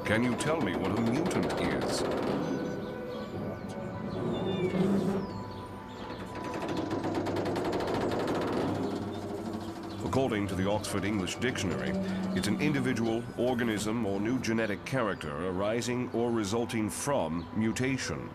Can you tell me what a mutant is? According to the Oxford English Dictionary, it's an individual, organism, or new genetic character arising or resulting from mutation.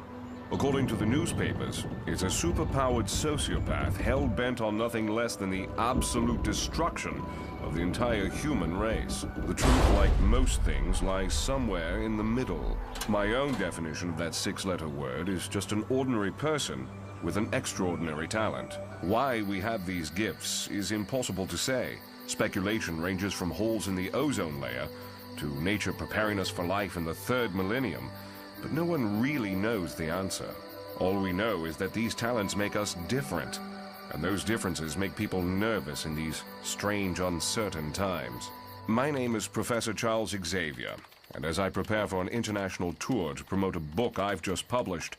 According to the newspapers, it's a superpowered sociopath hell-bent on nothing less than the absolute destruction of the entire human race. The truth, like most things, lies somewhere in the middle. My own definition of that six-letter word is just an ordinary person with an extraordinary talent. Why we have these gifts is impossible to say. Speculation ranges from holes in the ozone layer to nature preparing us for life in the third millennium, but no one really knows the answer. All we know is that these talents make us different, and those differences make people nervous in these strange, uncertain times. My name is Professor Charles Xavier, and as I prepare for an international tour to promote a book I've just published,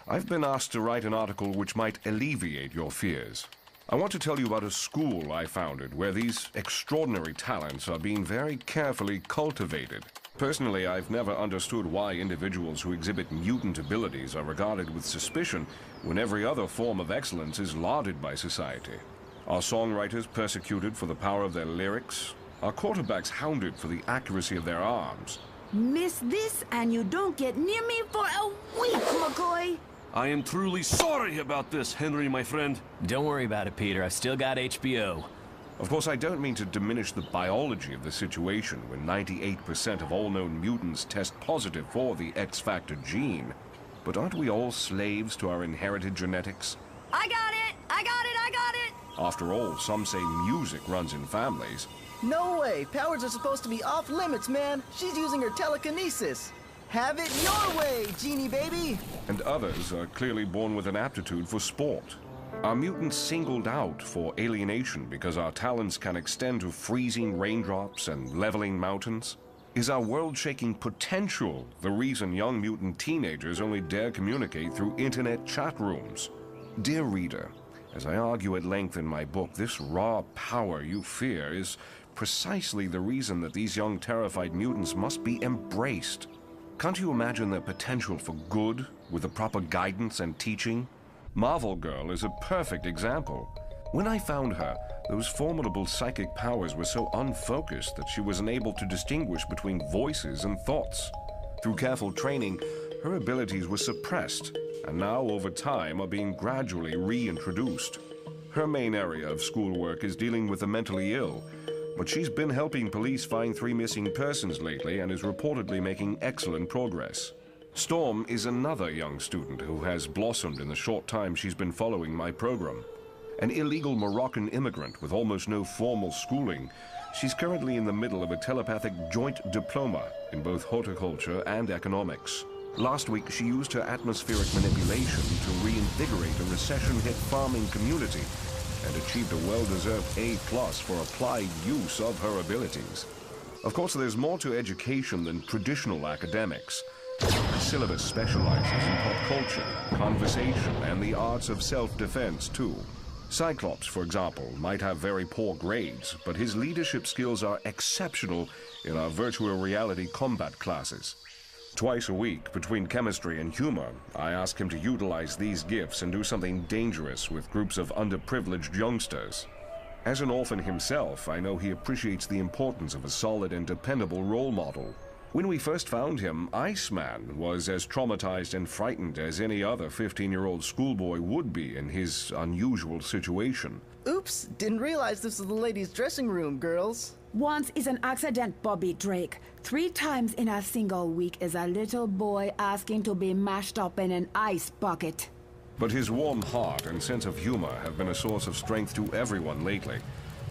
I've been asked to write an article which might alleviate your fears. I want to tell you about a school I founded where these extraordinary talents are being very carefully cultivated. Personally, I've never understood why individuals who exhibit mutant abilities are regarded with suspicion when every other form of excellence is lauded by society. Are songwriters persecuted for the power of their lyrics? Are quarterbacks hounded for the accuracy of their arms? Miss this and you don't get near me for a week, McCoy! I am truly sorry about this, Henry, my friend. Don't worry about it, Peter. I've still got HBO. Of course, I don't mean to diminish the biology of the situation when 98% of all known mutants test positive for the X-factor gene. But aren't we all slaves to our inherited genetics? I got it! I got it! I got it! After all, some say music runs in families. No way! Powers are supposed to be off limits, man! She's using her telekinesis! Have it your way, Genie baby! And others are clearly born with an aptitude for sport. Are mutants singled out for alienation because our talents can extend to freezing raindrops and leveling mountains? Is our world-shaking potential the reason young mutant teenagers only dare communicate through internet chat rooms? Dear reader, as I argue at length in my book, this raw power you fear is precisely the reason that these young terrified mutants must be embraced. Can't you imagine their potential for good with the proper guidance and teaching? Marvel Girl is a perfect example. When I found her, those formidable psychic powers were so unfocused that she was unable to distinguish between voices and thoughts. Through careful training, her abilities were suppressed, and now over time are being gradually reintroduced. Her main area of schoolwork is dealing with the mentally ill, but she's been helping police find 3 missing persons lately and is reportedly making excellent progress. Storm is another young student who has blossomed in the short time she's been following my program. An illegal Moroccan immigrant with almost no formal schooling, she's currently in the middle of a telepathic joint diploma in both horticulture and economics. Last week, she used her atmospheric manipulation to reinvigorate a recession-hit farming community and achieved a well-deserved A+ for applied use of her abilities. Of course, there's more to education than traditional academics. The syllabus specializes in pop culture, conversation, and the arts of self-defense, too. Cyclops, for example, might have very poor grades, but his leadership skills are exceptional in our virtual reality combat classes. Twice a week, between chemistry and humor, I ask him to utilize these gifts and do something dangerous with groups of underprivileged youngsters. As an orphan himself, I know he appreciates the importance of a solid and dependable role model. When we first found him, Xmen was as traumatized and frightened as any other 15-year-old schoolboy would be in his unusual situation. Oops, didn't realize this was the ladies' dressing room, girls. Once is an accident, Bobby Drake. 3 times in a single week is a little boy asking to be mashed up in an ice bucket. But his warm heart and sense of humor have been a source of strength to everyone lately,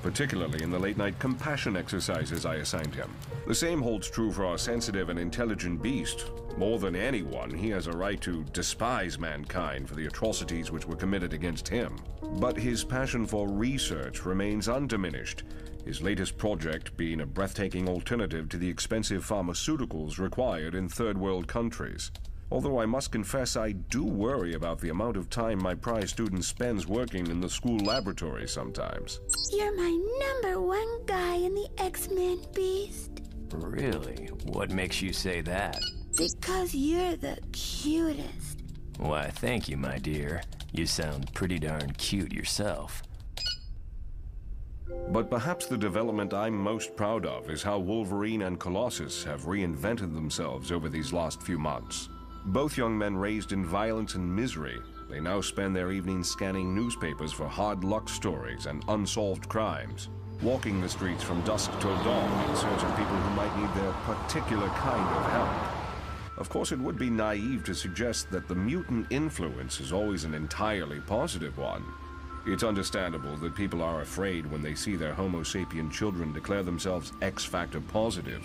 particularly in the late-night compassion exercises I assigned him. The same holds true for our sensitive and intelligent beast. More than anyone, he has a right to despise mankind for the atrocities which were committed against him. But his passion for research remains undiminished, his latest project being a breathtaking alternative to the expensive pharmaceuticals required in third-world countries. Although I must confess I do worry about the amount of time my prize student spends working in the school laboratory sometimes. You're my #1 guy in the X-Men, Beast. Really? What makes you say that? Because you're the cutest. Why, thank you, my dear. You sound pretty darn cute yourself. But perhaps the development I'm most proud of is how Wolverine and Colossus have reinvented themselves over these last few months. Both young men raised in violence and misery, they now spend their evenings scanning newspapers for hard luck stories and unsolved crimes, walking the streets from dusk till dawn in search of people who might need their particular kind of help. Of course, it would be naive to suggest that the mutant influence is always an entirely positive one. It's understandable that people are afraid when they see their Homo sapien children declare themselves X-Factor positive,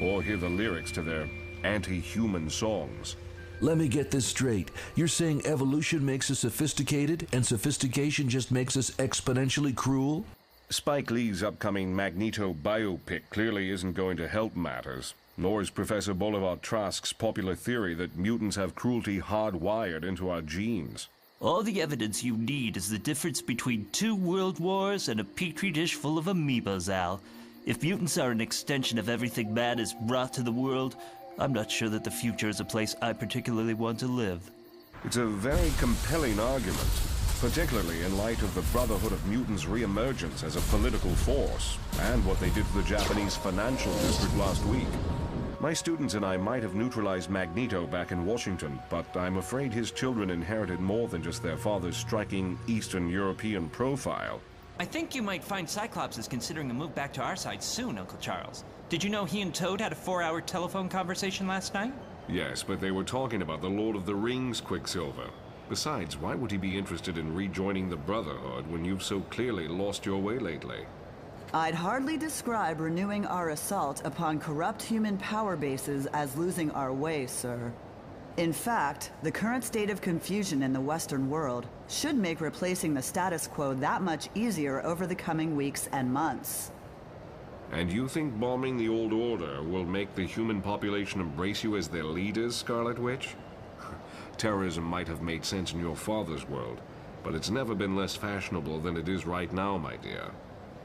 or hear the lyrics to their anti-human songs. Let me get this straight. You're saying evolution makes us sophisticated, and sophistication just makes us exponentially cruel? Spike Lee's upcoming Magneto biopic clearly isn't going to help matters, nor is Professor Bolivar Trask's popular theory that mutants have cruelty hardwired into our genes. All the evidence you need is the difference between 2 world wars and a petri dish full of amoebas, Al. If mutants are an extension of everything man has brought to the world, I'm not sure that the future is a place I particularly want to live. It's a very compelling argument, particularly in light of the Brotherhood of Mutants' reemergence as a political force, and what they did to the Japanese financial district last week. My students and I might have neutralized Magneto back in Washington, but I'm afraid his children inherited more than just their father's striking Eastern European profile. I think you might find Cyclops is considering a move back to our side soon, Uncle Charles. Did you know he and Toad had a 4-hour telephone conversation last night? Yes, but they were talking about the Lord of the Rings Quicksilver. Besides, why would he be interested in rejoining the Brotherhood when you've so clearly lost your way lately? I'd hardly describe renewing our assault upon corrupt human power bases as losing our way, sir. In fact, the current state of confusion in the Western world should make replacing the status quo that much easier over the coming weeks and months. And you think bombing the old order will make the human population embrace you as their leaders, Scarlet Witch? Terrorism might have made sense in your father's world, but it's never been less fashionable than it is right now, my dear.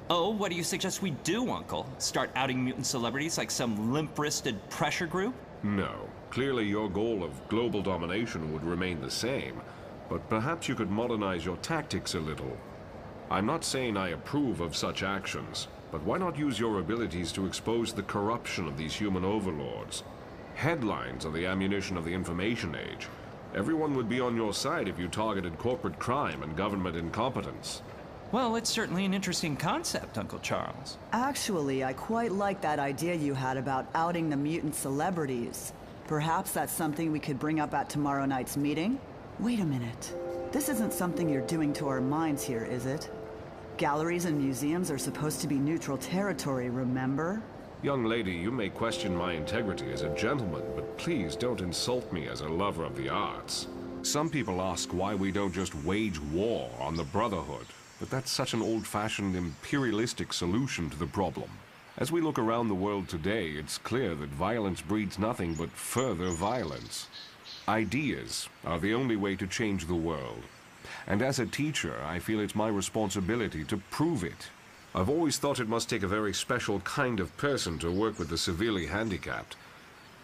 Oh, what do you suggest we do, Uncle? Start outing mutant celebrities like some limp-wristed pressure group? No. Clearly your goal of global domination would remain the same, but perhaps you could modernize your tactics a little. I'm not saying I approve of such actions, but why not use your abilities to expose the corruption of these human overlords? Headlines are the ammunition of the information age. Everyone would be on your side if you targeted corporate crime and government incompetence. Well, it's certainly an interesting concept, Uncle Charles. Actually, I quite like that idea you had about outing the mutant celebrities. Perhaps that's something we could bring up at tomorrow night's meeting? Wait a minute. This isn't something you're doing to our minds here, is it? Galleries and museums are supposed to be neutral territory, remember? Young lady, you may question my integrity as a gentleman, but please don't insult me as a lover of the arts. Some people ask why we don't just wage war on the Brotherhood, but that's such an old-fashioned imperialistic solution to the problem. As we look around the world today, it's clear that violence breeds nothing but further violence. Ideas are the only way to change the world. And as a teacher, I feel it's my responsibility to prove it. I've always thought it must take a very special kind of person to work with the severely handicapped.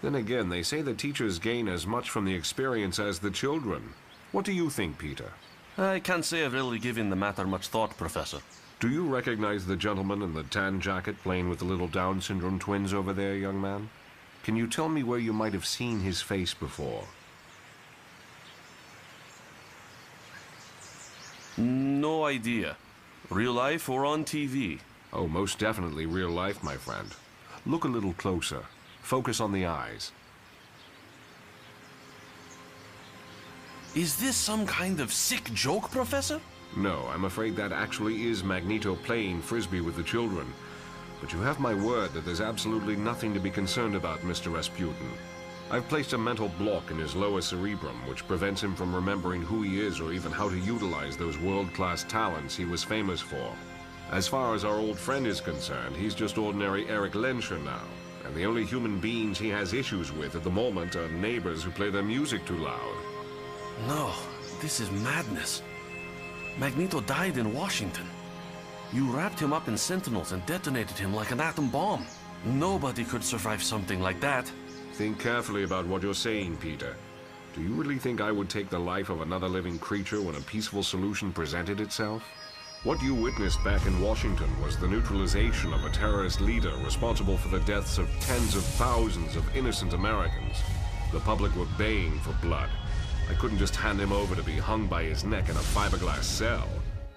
Then again, they say the teachers gain as much from the experience as the children. What do you think, Peter? I can't say I've really given the matter much thought, Professor. Do you recognize the gentleman in the tan jacket playing with the little Down syndrome twins over there, young man? Can you tell me where you might have seen his face before? No idea. Real life or on TV? Oh, most definitely real life, my friend. Look a little closer. Focus on the eyes. Is this some kind of sick joke, Professor? No, I'm afraid that actually is Magneto playing Frisbee with the children. But you have my word that there's absolutely nothing to be concerned about, Mr. Rasputin. I've placed a mental block in his lower cerebrum, which prevents him from remembering who he is or even how to utilize those world-class talents he was famous for. As far as our old friend is concerned, he's just ordinary Eric Lenscher now. And the only human beings he has issues with at the moment are neighbors who play their music too loud. No, this is madness. Magneto died in Washington. You wrapped him up in sentinels and detonated him like an atom bomb. Nobody could survive something like that. Think carefully about what you're saying, Peter. Do you really think I would take the life of another living creature when a peaceful solution presented itself? What you witnessed back in Washington was the neutralization of a terrorist leader responsible for the deaths of tens of thousands of innocent Americans. The public were baying for blood. I couldn't just hand him over to be hung by his neck in a fiberglass cell.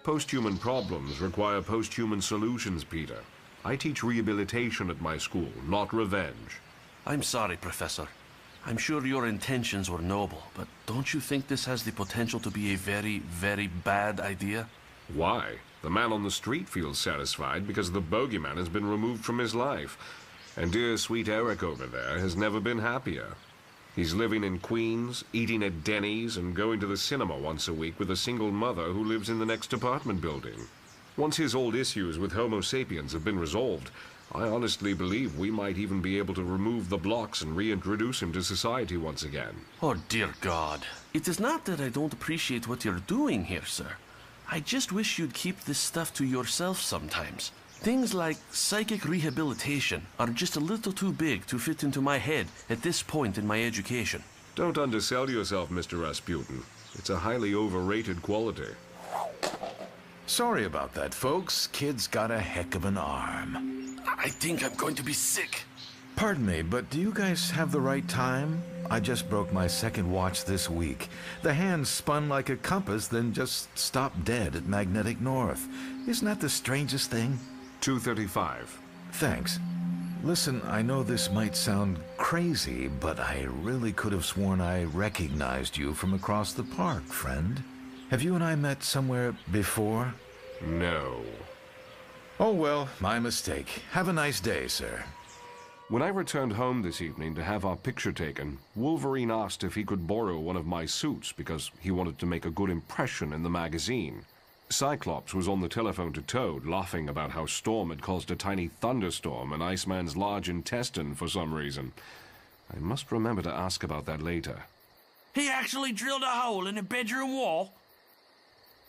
Post-human problems require post-human solutions, Peter. I teach rehabilitation at my school, not revenge. I'm sorry, Professor. I'm sure your intentions were noble, but don't you think this has the potential to be a very, very bad idea? Why? The man on the street feels satisfied because the bogeyman has been removed from his life. And dear sweet Eric over there has never been happier. He's living in Queens, eating at Denny's, and going to the cinema once a week with a single mother who lives in the next apartment building. Once his old issues with Homo sapiens have been resolved, I honestly believe we might even be able to remove the blocks and reintroduce him to society once again. Oh, dear God. It is not that I don't appreciate what you're doing here, sir. I just wish you'd keep this stuff to yourself sometimes. Things like psychic rehabilitation are just a little too big to fit into my head at this point in my education. Don't undersell yourself, Mr. Rasputin. It's a highly overrated quality. Sorry about that, folks. Kid's got a heck of an arm. I think I'm going to be sick. Pardon me, but do you guys have the right time? I just broke my second watch this week. The hand spun like a compass, then just stopped dead at magnetic north. Isn't that the strangest thing? 2:35. Thanks. Listen, I know this might sound crazy, but I really could have sworn I recognized you from across the park, friend. Have you and I met somewhere before? No. Oh, well, my mistake. Have a nice day, sir. When I returned home this evening to have our picture taken, Wolverine asked if he could borrow one of my suits because he wanted to make a good impression in the magazine. Cyclops was on the telephone to Toad, laughing about how Storm had caused a tiny thunderstorm in Iceman's large intestine for some reason. I must remember to ask about that later. He actually drilled a hole in the bedroom wall?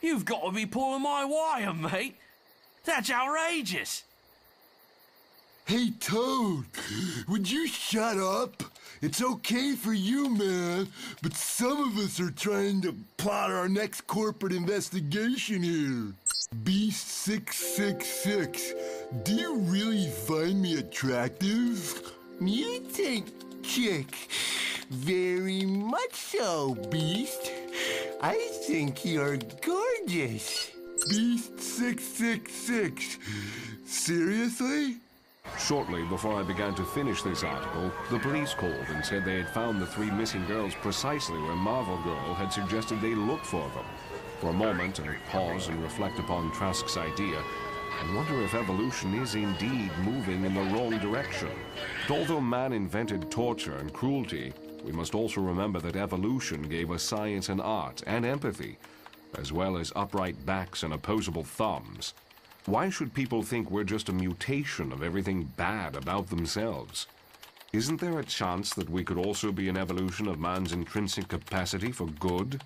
You've got to be pulling my wire, mate. That's outrageous. Hey, Toad, would you shut up? It's okay for you, man, but some of us are trying to plot our next corporate investigation here. Beast 666, do you really find me attractive? Mutant chick. Very much so, Beast. I think you're gorgeous. Beast 666, seriously? Shortly before I began to finish this article, the police called and said they had found the 3 missing girls precisely where Marvel Girl had suggested they look for them. For a moment, I pause and reflect upon Trask's idea, and wonder if evolution is indeed moving in the wrong direction. But although man invented torture and cruelty, we must also remember that evolution gave us science and art and empathy, as well as upright backs and opposable thumbs. Why should people think we're just a mutation of everything bad about themselves? Isn't there a chance that we could also be an evolution of man's intrinsic capacity for good?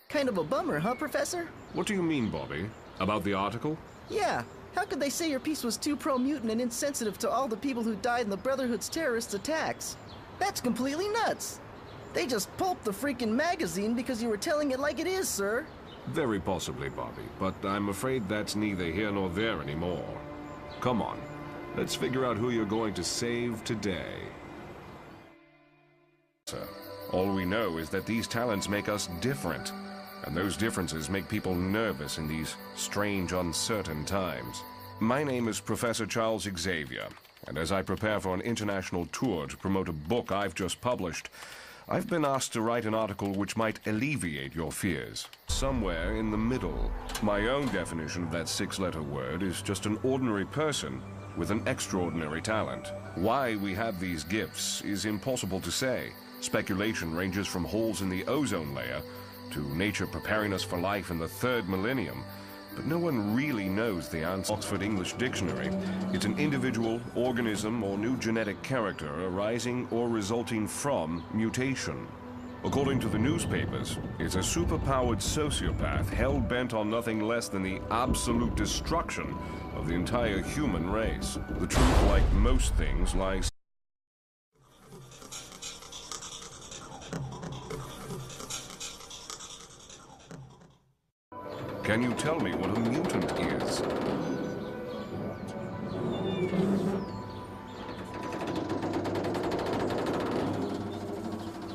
Kind of a bummer, huh, Professor? What do you mean, Bobby? About the article? Yeah. How could they say your piece was too pro-mutant and insensitive to all the people who died in the Brotherhood's terrorist attacks? That's completely nuts. They just pulped the freaking magazine because you were telling it like it is, sir. Very possibly, Bobby, but I'm afraid that's neither here nor there anymore. Come on, let's figure out who you're going to save today. All we know is that these talents make us different, and those differences make people nervous in these strange, uncertain times. My name is Professor Charles Xavier, and as I prepare for an international tour to promote a book I've just published, I've been asked to write an article which might alleviate your fears. Somewhere in the middle. My own definition of that 6-letter word is just an ordinary person with an extraordinary talent. Why we have these gifts is impossible to say. Speculation ranges from holes in the ozone layer to nature preparing us for life in the 3rd millennium. But no one really knows the answer. Oxford English Dictionary. It's an individual, organism, or new genetic character arising or resulting from mutation. According to the newspapers, it's a superpowered sociopath hell-bent on nothing less than the absolute destruction of the entire human race. The truth, like most things, lies... Can you tell me what a mutant is?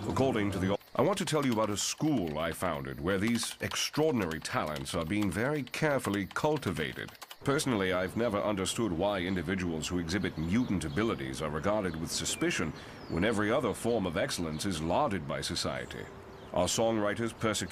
According to the... I want to tell you about a school I founded where these extraordinary talents are being very carefully cultivated. Personally, I've never understood why individuals who exhibit mutant abilities are regarded with suspicion when every other form of excellence is lauded by society. Our songwriters persecute